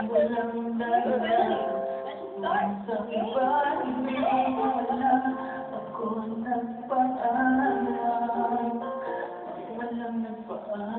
Walang dahilan sa iba, hindi wala ako nagpaalam. Walang nagpaalam.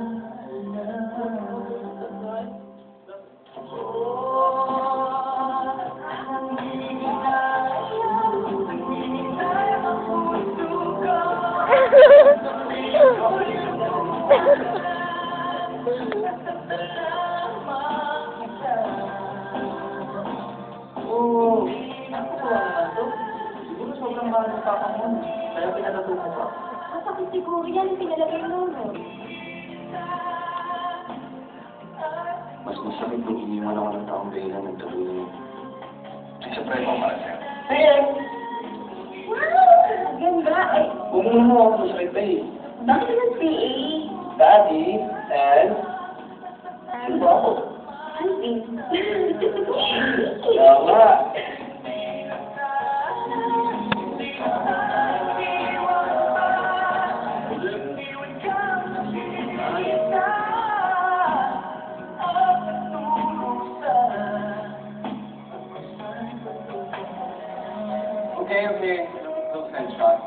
Siguro sobrang mahal ng papa mo. Kaya pinatatuto pa. Masakit siguro yan yung pinalagay mo, no? Mas masakit kung iniwan ako ng taong dahilan ng tuloy mo. Isa pa rin ako para sa'yo. Hey! Wow! Ang ganda! Ay, Pumunta mo ako, masakit pa eh. bakit naman PA? Daddy, and... Ano ba ako? Alvin. Tama! Okay. No sense shots.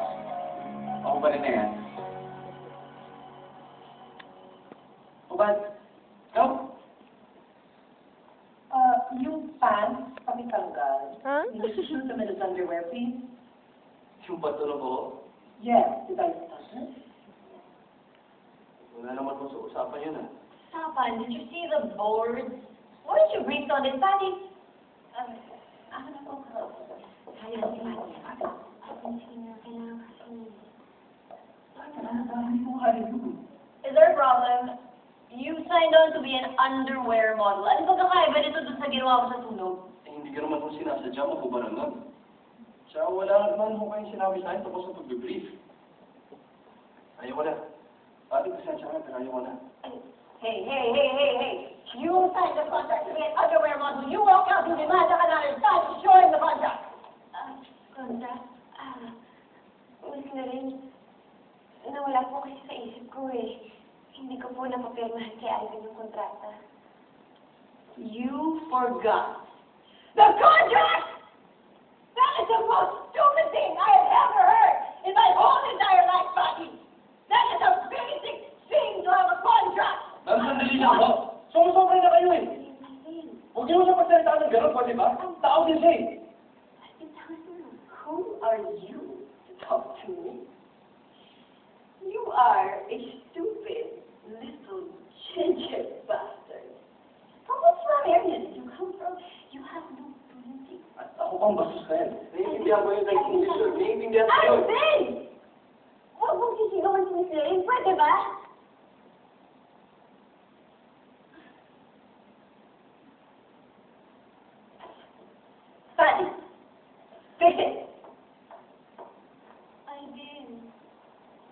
Ako ba rin na yan? Ubad, go! Yung pants, pakitanggal. Huh? Yung shoot them in his underwear, please. Yung patulog ko? Yes, did I touch it? Wala naman mo sa usapan yun ah. Sapan, did you see the boards? Why did you breathe on it, Patty? Ako na po. Kaya na si Patty. Kailangan kasi. Is there a problem? You signed on to be an underwear model. Ano ba kakaiba nito dun sa ginawa mo sa sunog? Eh, hindi ka naman kung sinasadya mo kung ba naman. Tsaka wala naman kung kayong sinabi sa akin tapos na pag-brief. Ayaw ko na. Ate, pasensya ka, pero ayaw ko na. Hey. You signed the contract to be an underwear model. You walk out and demand ka namin. Stop showing the contract. Contract? Miss Lorraine, nawala po kasi sa isip ko eh. Hindi ko po napapirmahan kay Alvin yung kontrata. You forgot the contract! That is the most stupid thing I have ever heard in my whole entire life, Patty! That is a basic thing to have a contract! Ma'am, sandali lang ho. Sumusobray na kayo eh. Huwag niyo sa pagsalita ng gano'n, pwede ba? Tao din siya eh. Who are you to talk to me? You are a stupid little ginger bastard. From what area did you come from? You have no dignity. At ako pang bastos na yan. Naiintindihan ko yung nag-English. Naiintindihan ko yun. Alvin! Huwag mong sisigawan si Miss Lorraine, pwede ba? Patty! Fix it!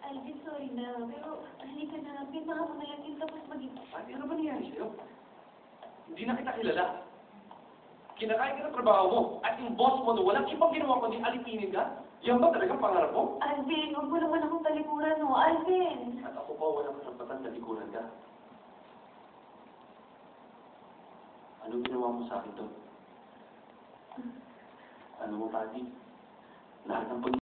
Alvin, sorry na. Pero, halika na. Pinaka mo na lang yun tapos maging... Ate, ano ba nangyari sa'yo? Hindi na kita kilala. Kinakain ka ng trabaho mo. At yung boss mo na walang ibang ginawa kundi alipinin ka? Yan ba talagang pangarap mo? Alvin, huwag mo naman akong talikuran, no? Alvin! At ako pa walang karapatan na likuran ka. Ano ginawa mo sa akin doon? Ano mo, Pati? Lahat ng